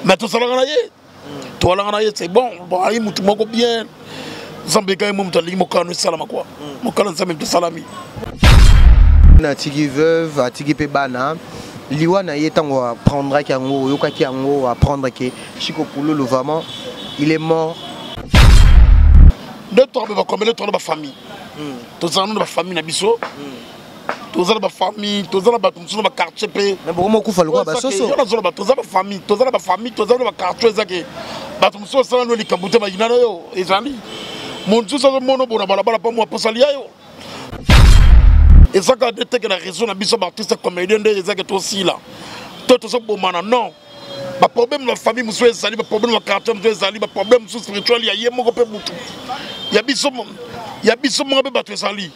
Mais tout ça, c'est bon. Bon, il m'a bien. Zambéka, il m'a salama quoi. Mon calme, ça me salami. Tigi veuve, Tigi Pebana. Liwa na yetango à prendre kango, yoka kango à prendre que Chiko Pouloulou vraiment, il est mort. Deux trois va combien de trois de ma famille. Tous en de ma famille na biso. Tous en de ma famille, tous en de ma quartier pe. Mais beaucoup beaucoup faut le voir basoso. Tous en de ma famille, tous en de ma famille, tous en de ma quartier zaki. Batumso sana no likabute ma yinana yo, ezali. Mon tout ça mono bona balabala pas moi pour salia yo. Et ça quand détecte la raison na biso artiste comédien de ezaki to aussi là. Tout ça bon mana non. Ba problème la famille muso ezali, ba problème la quartier muso ezali, ba problème muso spirituel ya yemo ko pe mutu. Ya biso mo be batu ezali.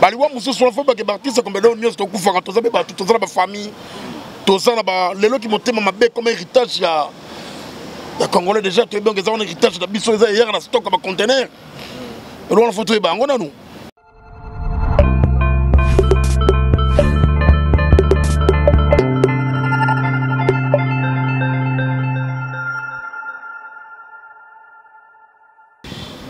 Baliwa muso so fa ba ke artiste comédien nyos to kufa to za be batu to za ba famille. To za ba lelo ki motema mabe comme héritage ya les Congolais déjà tu es bien que ça on héritage de biso hier na stock ba conteneur. Et on photo ba ngona nous.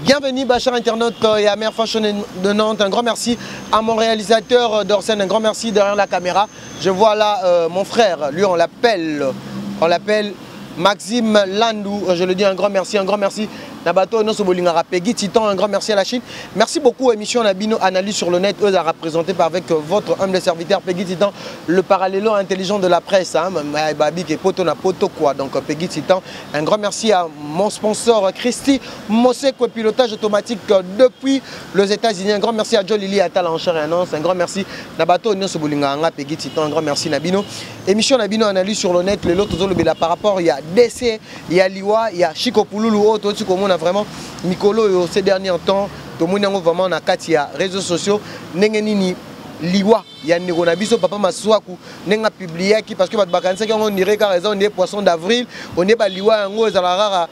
Bienvenue, chers internautes et à Mère Fashion de Nantes. Un grand merci à mon réalisateur d'Orsen. Un grand merci derrière la caméra. Je vois là mon frère, lui on l'appelle Maxime Landou. Je le dis un grand merci Nabato Nosobolingara Peggy Titan, un grand merci à la Chine. Merci beaucoup émission Nabino Analyse sur le net, eux a représenté par avec votre humble serviteur Peggy Titan, le parallélo intelligent de la presse, hein, Babi qui poto na poto quoi. Donc Peggy Titan, un grand merci à mon sponsor Christy Moseko pilotage automatique depuis les États-Unis. Un grand merci à Joe Lili Atala en chair et annonce. Un grand merci Nabato Nosobolingara Peggy Titan, un grand merci Nabino. Émission Nabino Analyse sur le net, les lots par rapport il y a DC, il y a Liwa, il y a Chiko Pouloulou, autre vraiment Mikolo ces derniers temps tout le monde vraiment na kati ya réseaux sociaux nengenini Liwa ya ndeko na biso papa Maswaku nenga publié qui parce que ba bakanisa on dirait car raison des poissons d'avril on est ba Liwa ngo ezala rara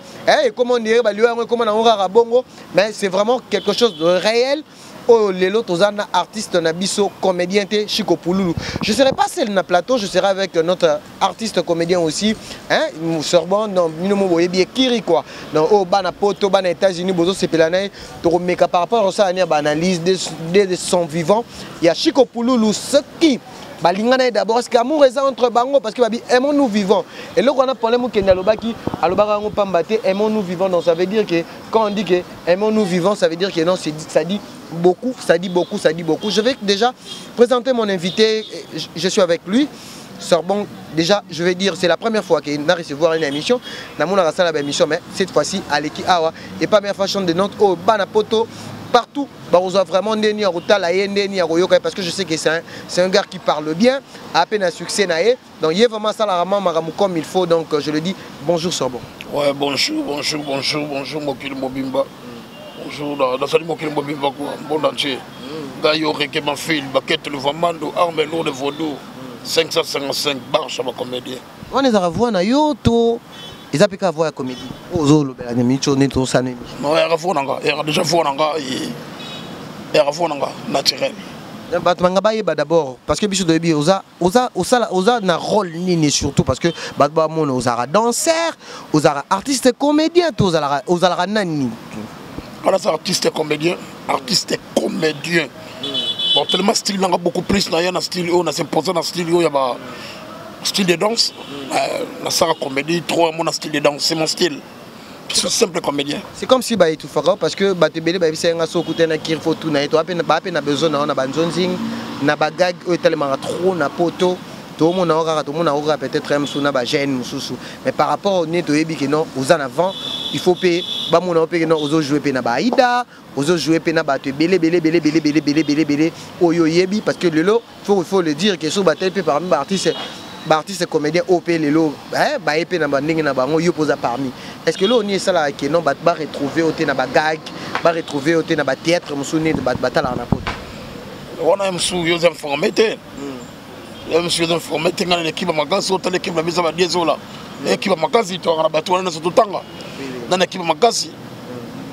comment on dirait ba Liwa ngo comment na rara bongo mais c'est vraiment quelque chose de réel. Oh, les autres artistes nabiso comédien Chiko Pouloulou. Je serai pas seul na plateau, je serai avec notre artiste comédien aussi, hein, Sorbonne dans Minomo Boyebi Kiri quoi. Dans au bana poto bana États-Unis bozo sepelanaï, to meka par rapport à ça analyse des sons vivants. Il y a Chiko Pouloulou ce qui balingana d'abord parce qu'amour est entre bango parce que babi aimons-nous vivants. Et là on a problème que Nalobaki alobaka ngo pambate aimons-nous vivants, donc ça veut dire que quand on dit que aimons-nous vivants, ça veut dire que non, ça dit beaucoup, ça dit beaucoup, ça dit beaucoup. Je vais déjà présenter mon invité, je suis avec lui. Sorbon, déjà, je vais dire, c'est la première fois qu'il a recevoir une émission. Dans mon la émission, mais cette fois-ci, à l'équipe Awa, et pas Mère Fashion de Nantes, au Banapoto, partout. Bah, on a vraiment Ndeni Arutala et Ndeni Aroyoka parce que je sais que c'est un gars qui parle bien, à peine un succès naé. Donc, il y a vraiment ça, la maramou comme il faut. Donc, je le dis, bonjour Sorbon. Ouais, bonjour, Mokil Mobimba. Bonjour, dans ce Mokil Mobimba, bon entier. Gayo Rekema Fil, Baquette le Vamando, arme lourde de Vaudou. 555 barres à ma comédie. On est à voir na yoto. Ils appellent à voir la comédie. Aux autres, les amis, on est tous années. Non, il y a déjà Fonanga et Fonanga naturel. D'abord, parce que Bichou de Bi, osa na rôle ni surtout parce que Badba mon osara danseur, osara artiste comédien, osara nani. Alors c'est artiste comédien. Bon, tellement style, il y a beaucoup plus, il y a un style, on a s'imposé dans style, il y a un style de danse. La Sarah comédie, trop mon style de danse, c'est mon style. Je suis simple comédien. C'est comme si tu fais parce que tu es un soukouté na kirfo tout na, tu as besoin na banzonzing, na bagag, tellement trop na poto. Tout le monde a peut-être un sous na gêne mais par rapport au nez de Ebi non aux en avant il faut payer ba mon payer non aux jouer pe na ba ida aux jouer pe na ba te belé oyo yebi parce que le lot il faut le dire que sous batel pe parmi artiste comédien op le lot ba epé na ba ndenge na bango yo posa parmi est-ce que là on est ça là que non ba retrouver au te na ba gag ba retrouver au te na ba théâtre musuni de batala na poto on a sous yo informé monsieur informé tenga l'équipe makasi autant l'équipe la mise à diesel là l'équipe makasi to na bato na tout tanga dans l'équipe makasi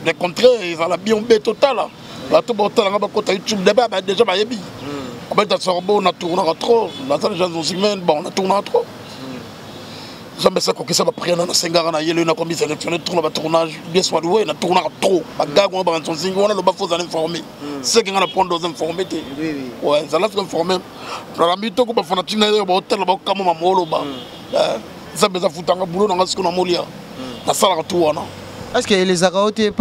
le contraire ils ont la bien total là bato botal nga ba kota YouTube débat déjà ba yebi on va être Sorbonne on a tourné trop là les gens ont dit bon on a tourné trop Jamais ça que ça va prendre dans 5 ans, il y a une commission sélectionnée, tourne le tournage, bien soit doué, il tourne trop. Les gars, on va on a le bas faut informer. C'est qu'on a prendre aux informés. Ouais, ça laisse informer. Dans la mytho, on va faire un petit hôtel, on va comme un molo. Ça me fait foutre un boulot dans ce qu'on a moulé. La salle à tout. Est-ce que les Araoté,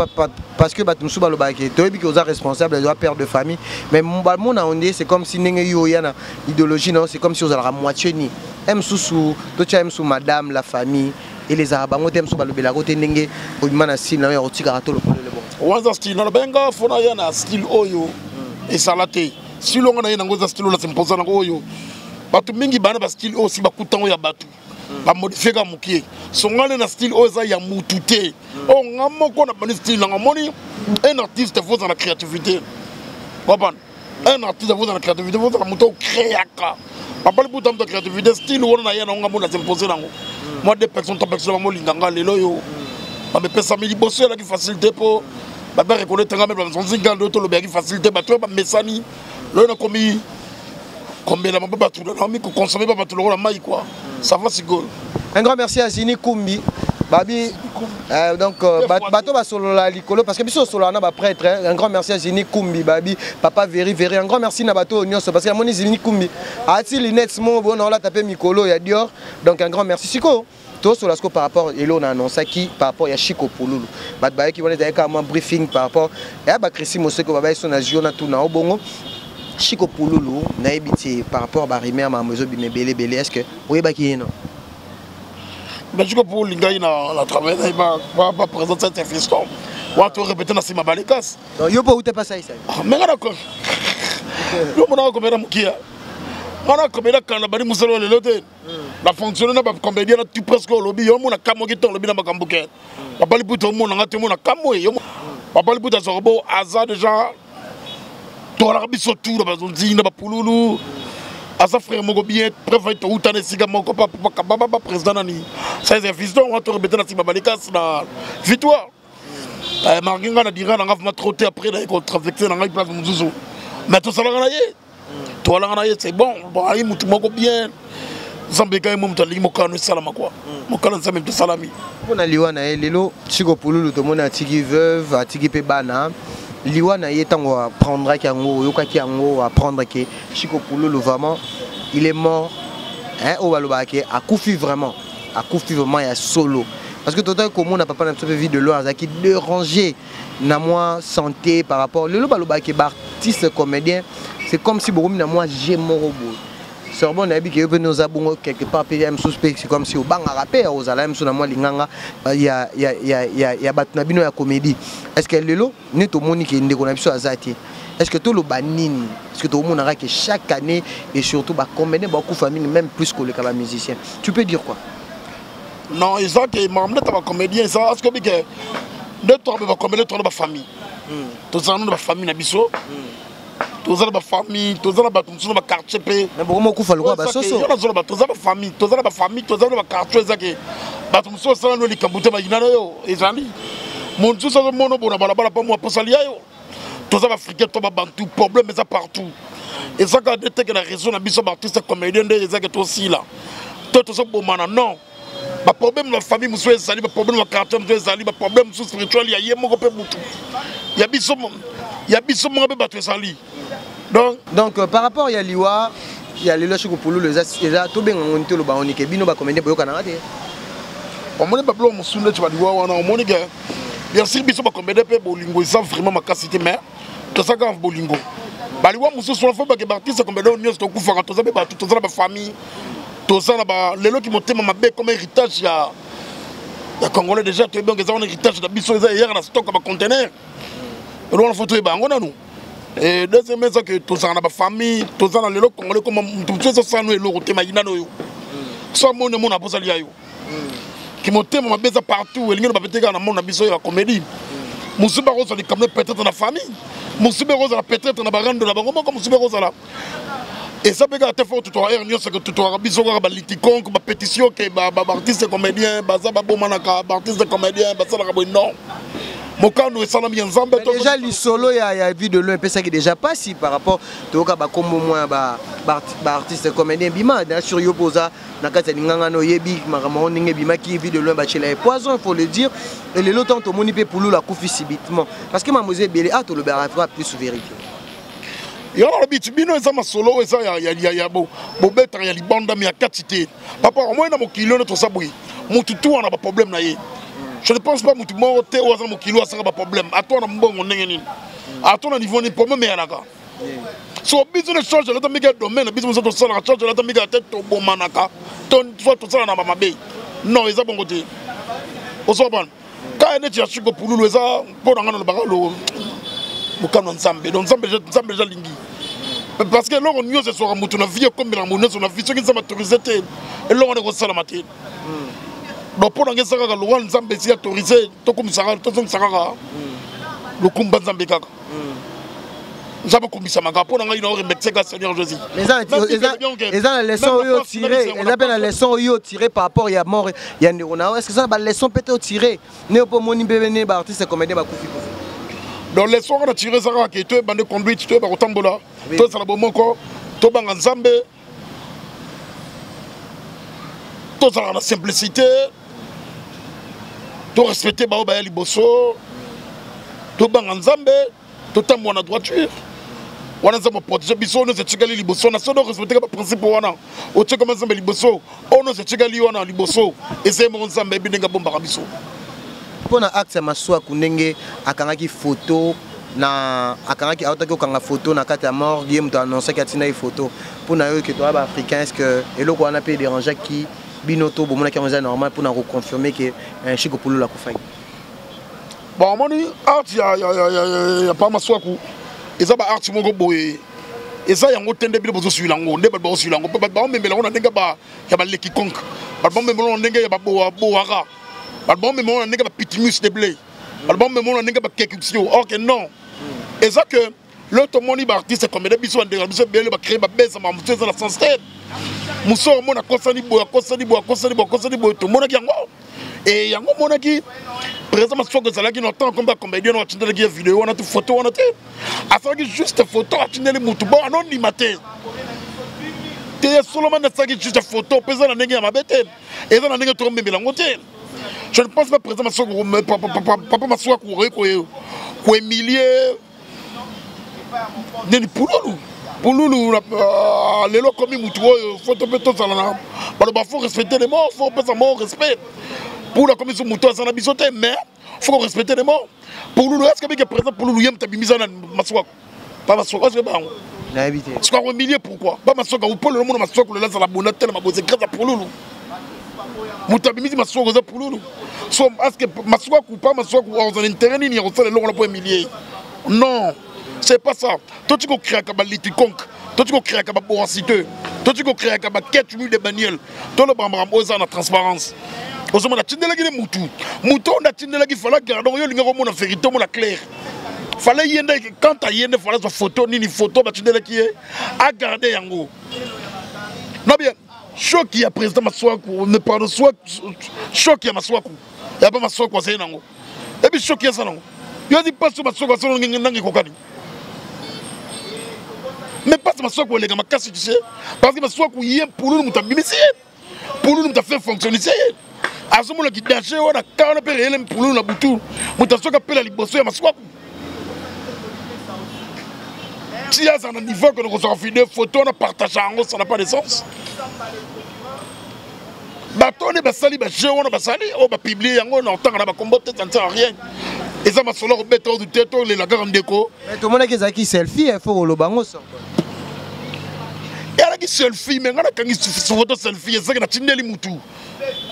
parce que Batumsou Balobaki, tu es responsable de père de famille, mais mon c'est comme si n'y a une idéologie, c'est comme si on avait moitié ni. Msou, tu as Msou, madame, la famille, et les Arabes, on t'aime sous Balobelagote, Nengue, ou Manassil, on a un tigarato le bon. On a style, on a benga, on a un style oyo, et salaté. Si l'on a un style, on a s'imposé en oyo. Batu mingi bana ba style aussi ba kutango ya batu. Ba modifier ka mukie. Songale na style oza ya mutute. Oh ngamo ko na bani style na moni un artiste faut dans la créativité. Waban. Un artiste faut dans la créativité, faut dans la muto créaka. Ba bali butam de créativité style wona na yana ngamo na s'imposer nango. Moi des personnes top personnes mo linganga lelo yo. Ba me pesa mi bosso la qui facilité pour ba ba reconnaître ngame ba son zinga de to le ba qui facilité ba to ba mesani. Lo na komi combien de temps consommer pas tout le maille quoi. Ça va c'est cool. Un grand merci à Zini Koumbi. Babi donc bateau va solo la licolo parce que biso solo na ba prêtre. Un grand merci à Zini Koumbi Babi papa Véri. Un grand merci na bateau Nyos parce que moni Zini Koumbi. Ati Linets mo bon on l'a tapé Mikolo il y a Dior. Donc un grand merci Siko. Tout sur l'asco par rapport et là on a annoncé qui par rapport à Chico Pouloulou. Bat ba qui va être un briefing par rapport et ba Chrissy Moseko ba ba son agiona tout na obongo. Chico Pouloulou, naïbiti par rapport à Rimer, ma maison bimé belé belé, est-ce que oui bah qui est non? Ben Chico Pouloulou, il a travaillé, il va présenter cette fiston. On va te répéter dans ces mabalikas. Non, yo pas où t'es passé ça? Mais d'accord. Yo mon a combien d'amoukia? On a combien de quand la bari musalo le lote? La fonction n'a pas combien de tu presque au lobby, yo mon a camo qui tombe le lobby dans ma cambouquette. Papa li puto mon a te mon a camo yo. Papa li puto sorbo hasard déjà. Toi la biso tout la zone zine ba Pouloulou asa frère moko bien préfet to utane siga moko papa président nani ça c'est fiston on te rebeter na siba balikas na victoire marginga na dira na ngaf trotter après na ko traverser na ngai place muzuzu mais to sala na ye to la na ye c'est bon ay mutu moko bien zambeka mo mutali mo kanu salama quoi mo kanu nzambe to salami pona liwa na ye lelo Chico Pouloulou to mona tiki veuve atiki pe bana Liwa na yetango prendra kiango yoka kiango apprendre que Chico Pouloulou vraiment il est mort hein au balobake a koufi vraiment il y a solo parce que total comme on a pas notre vie de loin qui déranger na moi santé par rapport le balobake artiste comédien c'est comme si beaucoup na moi j'ai morobo c'est bon nabi que nous avons quelque part PM suspect c'est comme si au bang rappeur aux alams sur na moi linganga il y a batna bino ya comédie est-ce que lelo ni to monique ndeko na biso azati est-ce que tout le banine est-ce que tout le monde a que chaque année et surtout ba combiner beaucoup famille même plus que les musiciens tu peux dire quoi? Non ils ont que mamna ta comédien ça est-ce que deux trois ba combiner toi ba famille tout ça nous ba famille na biso tous la famille, tous la batumsu na quartier pe. Mais beaucoup kufa le quoi ba soso. Tous la famille, tous la quartier zaki. Batumsu ça no likambute ba yinana yo, ezali. Monzu ça mono bona balabala pa moi posalia yo. Tous la africain to ba bantu problème ça partout. Et ça quand détecter la raison na biso artiste comédien de ezaki to aussi là. Tout ça bomana non. Ba problème la famille musu ezali, ba problème la quartier musu ezali, ba problème spirituel ya yemo ko pe mutu. Ya biso mo be batu ezali. Donc par rapport à Liwa, il y a les Chico Pouloulou, les a tout bien on te le baonique, bino ba comédien boyo kana te. On moni ba blo musunde tu ba Liwa wana on moni que bien sûr biso ba comédien pe bolingo ça vraiment ma capacité mais to ça quand bolingo. Ba Liwa musu so fa ba ke artiste comédien on to ku fanga to ça be ba tout ça ba famille. To ça na ba lelo ki motema mabe comme héritage ya Congolais déjà tu bien que ça on héritage da biso ça hier na stock ba conteneur. Et on photo e ba ngona nous. Et deuxième chose que tous en a famille, tous en a le Congolais comme tout ça ça nous est le thème inano yo. Soit mon mon a posé yo. Qui monte mon beza partout, et il va peut-être dans mon abisso la comédie. Moussiba Rose est comme peut-être dans la famille. Moussiba Rose a peut-être dans la barande de la barome comme Moussiba Rose là. Et ça peut être fort tout à l'heure, c'est que tout à l'heure biso ba litikon ba pétition que ba artiste comédien, ba za ba bomanaka artiste comédien, ba ça la non. mokano esala mi nzambe déjà li solo ya vie de loin pesa qui déjà pas si par rapport toka ba comme moins ba artiste comédien bima sur yo poza na kati nganga no yebi makamo ninge bima qui vie de loin ba chela poison il faut le dire et les lots to moni pe pulu la kufi subitement parce que mamoise belé a to le barafa plus vérifier yo na bit bino eza masolo eza ya bo betra ya libanda mi akatité papa au moins na mokilo to sabui mutu tu on a pas problème na ye. Je ne pense pas que tout le monde a un problème. À toi, on a un bon niveau. À ton niveau, on a un problème. Si on a besoin de changer, on a besoin de domaine, on a besoin de changer, on a besoin de tête au bon manaka. Soit tout ça, on a ma bé. Non, ils ont bon côté. Au soir, quand on est cherché pour nous, ils ont pour nous le bagage. Nous sommes ensemble. Donc, nous sommes déjà lingi. Parce que là, on y a ce soir, on a vu comme il a monnaie, on a vu ce qu'ils ont autorisé. Et là, on est au salon matin. Donc pour que ça soit le roi Nzambe si autorisé, tout comme ça, tout comme ça, le combat Nzambe kaka. Nzambe comme ça, pour que il aurait respecté le Seigneur Jésus. Mais ça, ils ont la leçon où tiré, ils appellent la leçon où tiré par rapport à mort, il y a une est-ce que ça la leçon peut-être tirée, ne pas moni bébé artiste comédien ba kufi. Donc leçon on a tiré ça que tu es bande conduite, tu es ba otambola, toi ça la bon ko, toi banga Nzambe. Toi ça la simplicité. Tu respectes les liboso, tu bangs Nzambe, tu t'aimes la droiture. On a protégé biso, on a tchigali liboso, on a respecté le principe wana. On tcheka Nzambe liboso, on a tchigali wana liboso. Et c'est mon Nzambe binenga bomba biso. Pour na acte maswa kunenge akangaki photo na akangaki autaki okanga photo na kati ya mort, yé muto annoncer katina photo. Pour na yo que toi ba africain est-ce que eloko wana peut déranger qui Binoto, bon, on normal pour nous reconfirmer que un chico pour la coufaille. Bon, moi, art, il y a pas ma soie. Et ça, art, mon go et ça, il y a un autre de besoin sur l'ango, ne pas sur l'ango. Pas bon, mais on a des gars, il y a pas les quiconque. Pas bon, mais on a des gars, il y a pas boara. Pas bon, mais on a des gars, pitimus de blé. Pas bon, mais on a des gars, quelque ok, non. Et ça que l'autre monde, artiste, comme des bisous, des bisous, bien, créer ma baisse, ma mousse dans la sens tête. Mousso mona kosani boa to mona yango et yango mona ki présent soka zala ki no temps comme comédien no tindele ki vidéo on a tout photo on a te afin que juste photo tindele mutu bon anonymité te seulement na saki juste photo pesa na ndenge ya mabete et na ndenge to mbembela ngote je ne pense pas présent soka papa maswa ko humilier neni pululu Pouloulou, les lois comme il faut faut respecter les morts, il faut pas mort respect. Pour la commission mouton, ça n'a pas mais il faut respecter les morts. Pouloulou, est-ce que présent Pouloulou, il y a un maswak. Pas maswak, c'est bon. Tu vas humilier pourquoi? Pas maswak, ou pas le monde maswak, le laisse à la bonne telle, ma bose grâce à Pouloulou. Moutabimisi maswak, c'est Pouloulou. Est-ce que maswak ou pas maswak, ou en intérêt, il y a les lois pour humilier? Non. C'est pas ça. Toi tu vas créer un liticonque. Toi tu vas créer un boraciteux. Toi tu vas créer un quête de bagnole. Toi le bambam osa la transparence. Au moment où tu as dit moutou. Mouton on a dit qu'il fallait garder la vérité, la claire. Fallait y aller quand tu as y aller fallait photo ni photo tu as dit à garder yango. Non bien. Choc qui a président Maswaku ne parle soit choc qui a Maswaku. Il y a pas Maswaku c'est nango. Et puis choc qui a ça nango. Il a dit pas sur Maswaku c'est nango kokani. Mais pas ma soeur pour les gars, tu sais. Parce que ma soeur qui est pour nous, nous pour nous, nous fait fonctionner. À ce moment-là, qui danger, on a 40 périls pour nous, la boutou. Nous avons appelé la libération à ma soeur. Si il y a un niveau que nous recevons des photos, on a partagé en haut, ça n'a pas de sens. Baton et basali, je on a basali, on va publier, on a entendu, on a combattu, ça ne sert à rien. Et ça m'a solo au béton du tête, les lagards en déco. Mais tout le monde qui selfie, il faut le bango. Et elle a dit selfie, mais elle a dit photo selfie, et ça qui a tenu les moutous.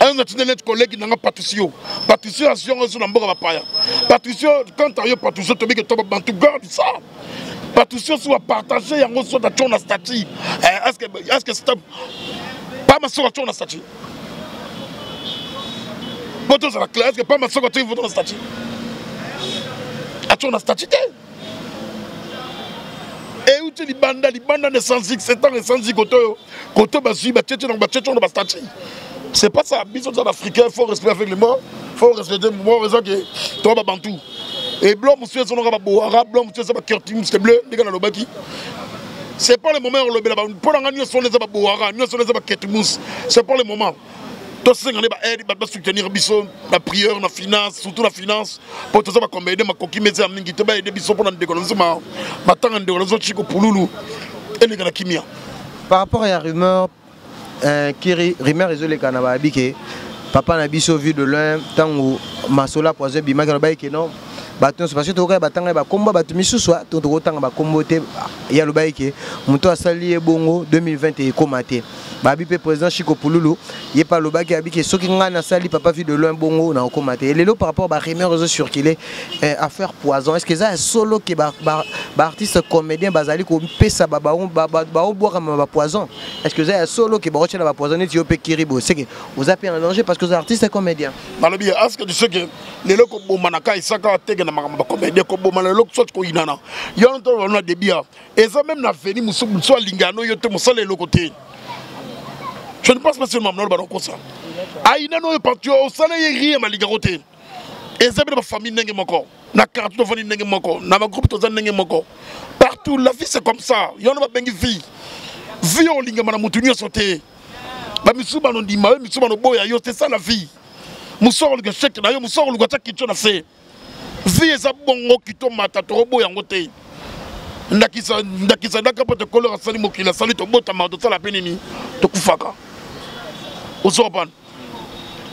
Elle a tenu les collègues qui n'ont pas Patricio. Patricio a su un peu de papaya. Patricio, quand tu as eu Patricio, tu as dit que tu as garde ça. Patricio soit partagé, en gros, soit tu as un statut. Est-ce que c'est pas ma soeur, tu as un statut? Photo c'est la classe, est-ce que pas ma soeur, tu as un statut? Tu as un statut? Et où tu es les bandes de 106, 7 ans et 106 côté basui, c'est pas ça. Bisous africains, il faut respecter avec les morts, il faut respecter les morts, raison que toi, Bantou. Et blanc, monsieur, c'est un bouara, blanc, monsieur, c'est un curting, c'est bleu, les gars, dans le baki. C'est pas le moment où on le met là-bas. Pour l'année, nous sommes les ababouara, nous sommes les abaketimous. C'est pas le moment. Tous ces gens qui soutenir la prière, la finance, surtout la finance, pour tout ça, comme aider ma coquille, mes amis qui te baillent des bisous pour la décolonisation, ma tante de la zone chico pour Loulou et les gars qui m'y a. Par rapport à la rumeur, rumeur et les canabas habitués, papa n'a biso vu de loin, tant où Masola poisé bima qui non. Baton parce que tu aurais batanga ba combat batu misu soit tu autant ba comboté ya le baïké monto a sali bongo 2020 et komaté babi pe président Chiko Pululu il pas le baïké habité ce qui ngana sali papa vu de loin bongo na komaté et les par rapport ba rumeur réseau circulé affaire poison est-ce que ça est solo que ba artiste comédien bazali ko pesa ba boire ba poison est-ce que ça est solo que ba rocher ba poisonner tu pe kiribo c'est que vous avez un danger parce que les artistes comédiens malobi est-ce que tu sais que les loko bomanaka isaka na makamba comédien ko bomana loko sot ko inana yon to on a débia et ça même na veni musu lingano yote musale loko te je ne pense pas seulement non ba ko ça aina no parti au sala yiri ma ligarote et ça be famille ndenge moko na kartu to fani ndenge moko na ba groupe to za ndenge moko partout la vie c'est comme ça yon ba bengi vie vie on linga mana mutu nyo sote ba misu ba no ndima misu ba no boya yo c'est ça la vie musoro le chèque na yo musoro le gata kitcho na se vie eza bongo kito mata torobo yango te ndakisa ndaka pote kolora sali mokila sali to bota ma to sala penini to kufaka ozoban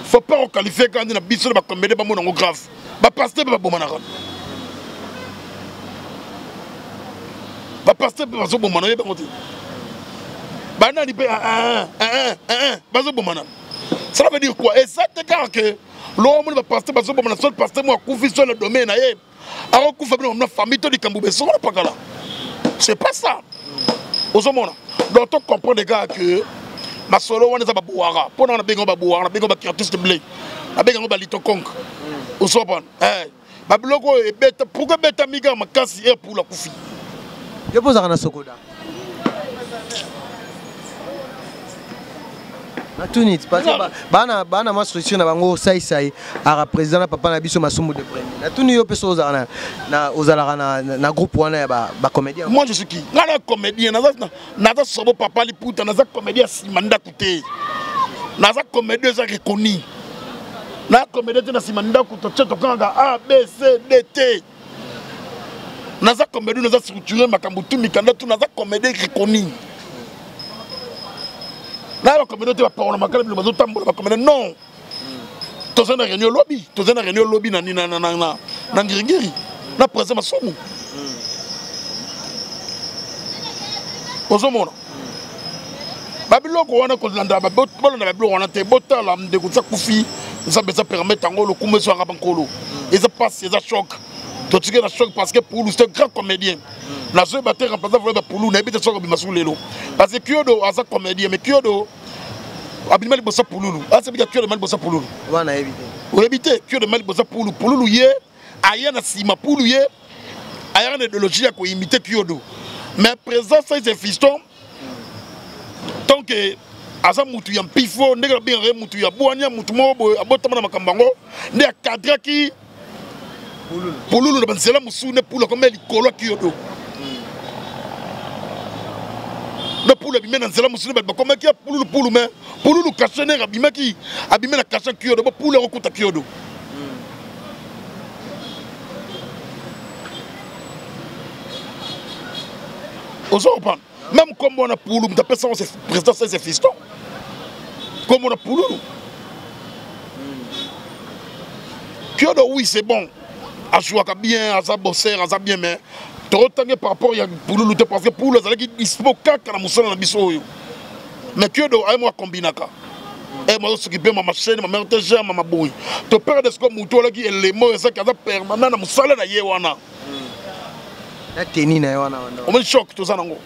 faut pas qualifier quand na biso ba comédie ba monango grave ba pasteur ba bomanaka ba pasteur ba zo bomana yeba ngote ba nani pe ba zo bomana ça veut dire quoi exactement que l'homme va passer parce que mon seul pasteur moi coufi sur le domaine aye alors coufi dans famille to di Kamboubé so pas là c'est pas ça ozomona donc on comprend les gars que ma solo wana za babouara pour na bengo babouara bengo ba artiste blé na bengo ba lito konk ozomona ba bloko e beta pourquoi beta miga makasi et pour la coufi je pose à Sokoda Tunit parce que bana ma structure na bango sai à président papa na biso masumu de premier na tuni yo peso na ozala na groupe wana ya ba comédien moi je suis qui na comédien na sobo papa li puta na comédien simanda kuté na comédien za reconnu na comédien na simanda kuto tcheto kanga A B C D T na comédien na structuré makambo tu mikanda tu na comédien reconnu. Là, la communauté va parler de la communauté. Non. Tu as une réunion lobby. Tu as une réunion lobby dans Ngiri. Na présent, ma somme. Ozomona. Babylon, on a Kolanda, Babylon, on a été botta, la Mdekousa Koufi, ça permet le coup sur Rabankolo. Et ça passe, ça choc. Tu as un choc parce que pour nous, c'est un grand comédien. La seule bataille remplaçante pour nous, n'habite sur le Massoulelo. Parce que Kyodo a sa comédien, mais Kyodo a bien mal bossé pour nous. Ah, c'est bien Kyodo mal bossé pour nous. On a évité. On a évité Kyodo mal bossé pour nous. Pour nous, il y a Ayana Sima, pour nous, il y a Ayana idéologie qui imite Kyodo. Mais présent, ça, c'est fiston. Tant que Asa Moutou yam pifo, n'est-ce bien Moutou Yabouania, Moutumo, Abotama Makambango, n'est à Kadraki. Pour nous, c'est là Moussou, pour le comme il colo Kyodo. Le pour le bimé dans cela Moussou, comme qui a pour le mais pour le cacher n'est abîmé qui abîmé la cacher Kyodo, pour le recoute à Kyodo. Même comme on a pour nous, d'après ça, c'est président, c'est fiston. Comme on a pour nous. Kyodo, oui, c'est bon. À jouer bien, à sa bosser, à sa bien, mais tu retournes par rapport à pour nous lutter parce que pour les gens qui disent pas qu'à la moussole dans biso. Mais Kyodo, moi combinaka. Et moi s'occuper ma chaîne, ma mère te gère, ma boui. Tu perds de ce que mouton là qui est les mots et ça qui a permanent dans moussole na yewana. La tenue na yewana. On me choque tout ça nango.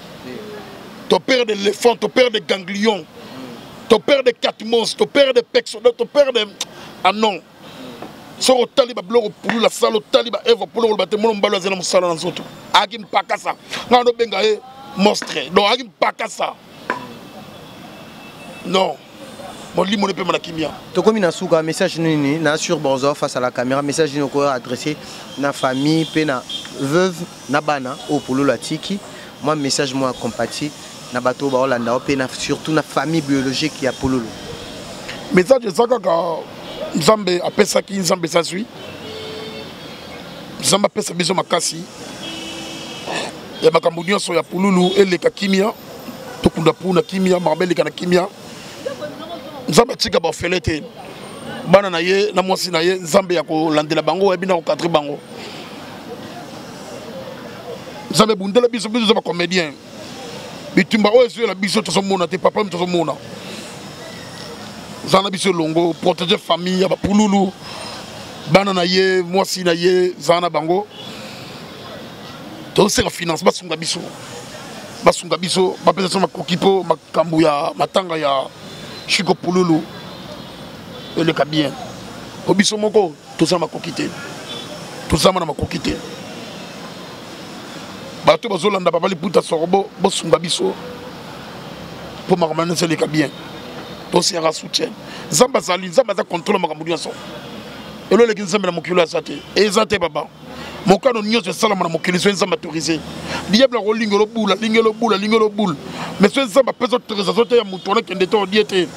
Tu perds de l'éléphant, tu perds des ganglions. Tu perds des quatre monstres, tu perds des pecs, tu perds des ah non. Sur le taliba blog pour la salle, le taliba Eva pour le bâtiment, on balance dans le salon en autres. Agim Pakasa, non, no bengae monstre. Non, Agim Pakasa. Non. mon lit mon épée mon kimia. To comme na suka message nini na sur Borzo face à la caméra message ni ko adressé na famille pe na veuve na bana au polo la tiki. Moi message moi compati na bato ba Holanda pe na surtout na famille biologique ya pololo. Message ça ka Nzambe apesa ki Nzambe sa sui. Nzambe apesa biso makasi. Ya makambo nyonso ya pololo eleka kimia. Tokunda puna kimia marbele kana kimia. Nzambe tika ba felete. Bana na ye na mwasi na ye Nzambe ya ko landela bango ebina ko kadri bango. Nzambe bundela biso biso ba comédien. Bitumba o ezo la biso to mona te papa to mona. Zana biso longo protéger famille ya ba pululu. Bana na ye mwasi na ye zana bango. To se la finance basunga biso. Basunga biso ba pesa makokipo makambu ya matanga ya Chiko pululu. Le bien. Obiso moko tout ça m'a coquité. Tout ça m'a coquité. Bato bazolanda papa li puta sorbo bosunga biso. Pour marmane c'est le bien. To sera soutien. Zamba zali zamba za contrôle makambu nso. Elo le kinzamba na mokilo ya sate. Ezate baba. Mokano nyoso sala na mokilo so nzamba autorisé. Diable rolingelo bula, lingelo bula. Mais so nzamba pesa autorisation te ya mutu na kende to diete.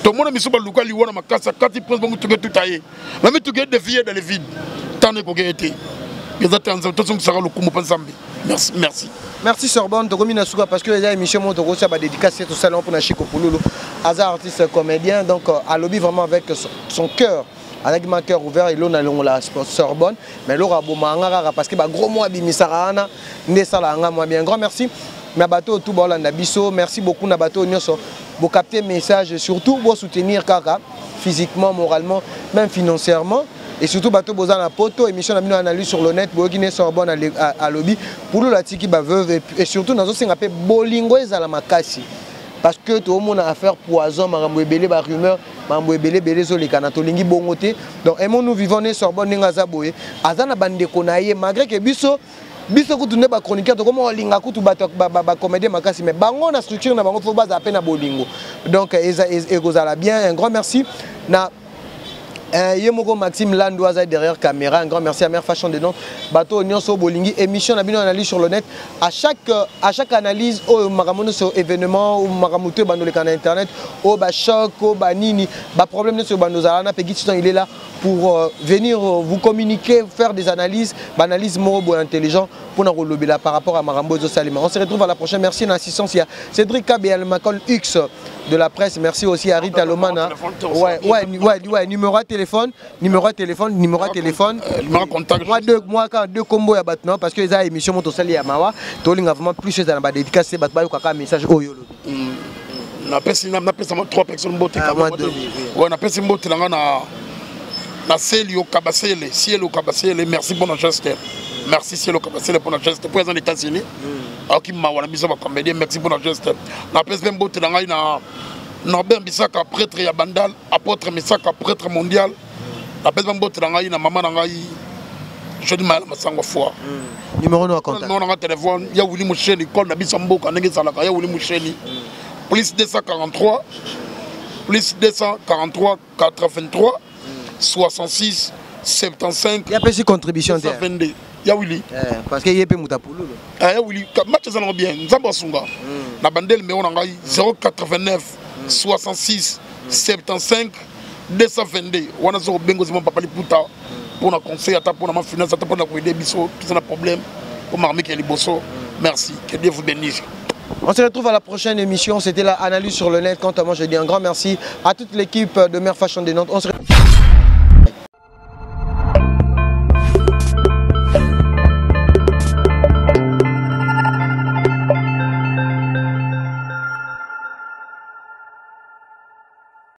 Tout le monde a luka liwana makasa kati pose bango tuge tutaye. Même tuge défier dans les vides. Tant que j'ai été. Les attentions tous sont le kumu pansambi. Merci merci. Merci Sorbonne to komina suka parce que les émissions montent aussi ba dédicace tout ça pour na Chiko Pululu. Hasard artiste comédien donc à lobby vraiment avec son cœur. Avec mon cœur ouvert, il a la Sorbonne, mais l'aura bomanga parce que ba gros mois bimisarana ne sala nga moi bien grand merci. Nabato tout bolanda biso, merci beaucoup Nabato nyoso. Vous capter message surtout vous soutenir Kaka physiquement, moralement, même financièrement et surtout bateau bozana poto émission na bino analyse sur le net boyokine Sorbonne à lobby pour la tiki ba veuve et surtout nazo singa pe bolingo ezala makasi parce que tout le monde a affaire poison marambo ebele ba rumeur marambo ebele belé zo lekana to lingi bongote donc aimons nous vivons né Sorbonne ngaza boye azana bande konaye malgré que biso kutu ne ba chroniqueur to comment linga kutu ba comédien makasi mais bango na structure na bango faut baza à peine na bolingo donc ezala bien un grand merci na Yemoko Maxime Landoisa derrière caméra, un grand merci à Mère Fashion de Nantes. Bateau Nyonso Bolingi, émission na bino analyse sur le net. À chaque analyse, au maramono sur événement, au maramoute bando le canal internet, au ba choc, au ba nini, ba problème sur bando zalana, Peggy il est là pour venir vous communiquer, faire des analyses, analyse morobo intelligent pour nous relever là par rapport à Marambozo Salima. On se retrouve à la prochaine. Merci à l'assistance. Il y a Cédric Kabel Macol X de la presse. Merci aussi à Rita Lomana. Ouais, numéro de téléphone. Numéro contact. Moi, quand deux combos à battre parce que les émissions montent au sali à Mawa. Toling a vraiment plus de choses à la dédicace. Batba Kaka message au yolo. On a seulement 3 personnes botte. Ouais, on a personne botte na Cielo Kabasele, Cielo Kabasele, merci pour notre geste. Merci Cielo Kabasele pour notre geste. Pour les États-Unis. Ok, mawana biso ba comédien, merci pour notre geste. Na pèse même botte na ngai na Norbert Bisaka prêtre ya Bandal, apôtre Misaka prêtre mondial. Na pèse même botte na ngai na maman na ngai je dis mal masango foi. Numéro no contact. Numéro na téléphone, ya Willy Moucheli, kon na biso mboka ndenge salaka ya Willy Moucheli. Plus 243 plus 243 83 66 75. Il y a pas de contribution de 22. Ya Willy. Parce que y a pas muta pulu. Ya Willy, match ça va bien. Nzamba sunga. Na bandel me on ngai 089 66 75 222. Wana zo bengo zima papa liputa pour na conseil ata pour na finance ata pour na aider biso, tout ça problème pour marmer que liboso. Merci. Que Dieu vous bénisse. On se retrouve à la prochaine émission. C'était la analyse sur le net. Quant à moi, je dis un grand merci à toute l'équipe de Mère Fashion de Nantes. On se retrouve...